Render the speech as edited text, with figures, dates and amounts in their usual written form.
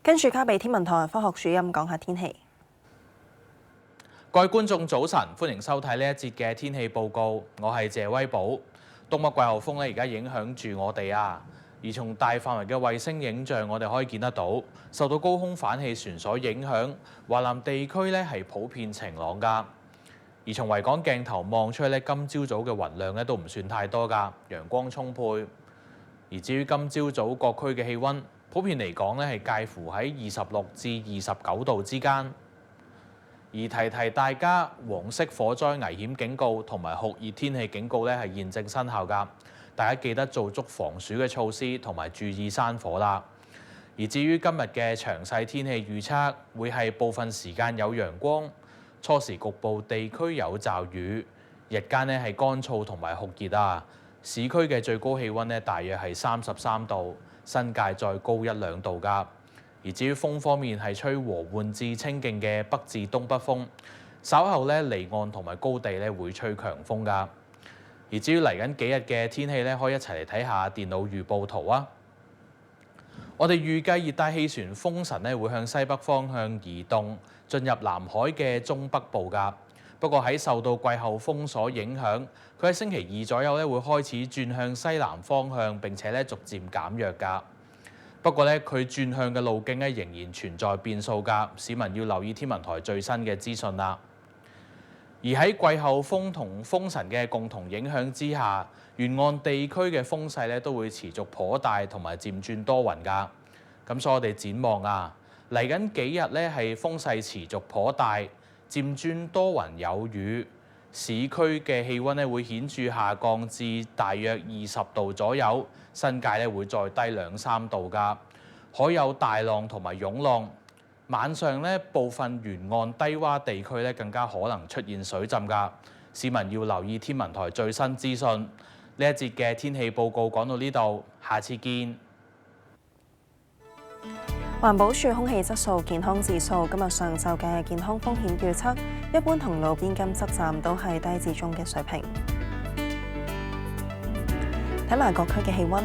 跟住交俾天文台科學主任講下天氣。各位觀眾早晨，歡迎收睇呢一節嘅天氣報告。我係謝威寶。東北季候風咧而家影響住我哋啊，而從大範圍嘅衛星影像，我哋可以見得到，受到高空反氣旋所影響，華南地區咧係普遍晴朗㗎。而從維港鏡頭望出去咧，今朝早嘅雲量咧都唔算太多㗎，陽光充沛。而至於今朝早各區嘅氣温，普遍嚟講咧係介乎喺26至29度之間。而提提大家，黃色火災危險警告同埋酷熱天氣警告咧係現正生效㗎。大家記得做足防暑嘅措施，同埋注意山火啦。而至於今日嘅詳細天氣預測，會係部分時間有陽光，初時局部地區有驟雨，日間咧係乾燥同埋酷熱啊。市區嘅最高氣温咧大約係33度，新界再高1、2度㗎。而至於風方面係吹和緩至清勁嘅北至東北風，稍後咧離岸同埋高地咧會吹強風㗎。而至於嚟緊幾日嘅天氣咧，可以一齊嚟睇下電腦預報圖啊。我哋預計熱帶氣旋風神咧會向西北方向移動，進入南海嘅中北部㗎。不過喺受到季候風所影響，佢喺星期2左右咧會開始轉向西南方向，並且咧逐漸減弱㗎。不過咧，佢轉向嘅路徑咧仍然存在變數㗎，市民要留意天文台最新嘅資訊啦。而喺季候風同風神嘅共同影響之下，沿岸地區嘅風勢咧都會持續頗大同埋漸轉多雲㗎。咁所以我哋展望啊，嚟緊幾日咧係風勢持續頗大，漸轉多雲有雨，市區嘅氣温咧會顯著下降至大約20度左右。新界咧會再低2、3度㗎，海有大浪同埋湧浪。晚上咧部分沿岸低窪地區咧更加可能出現水浸㗎，市民要留意天文台最新資訊。呢一節嘅天氣報告講到呢度，下次見。環保署空氣質素健康指數今日上晝嘅健康風險預測，一般同路邊監測站都係低至中嘅水平。睇埋各區嘅氣温。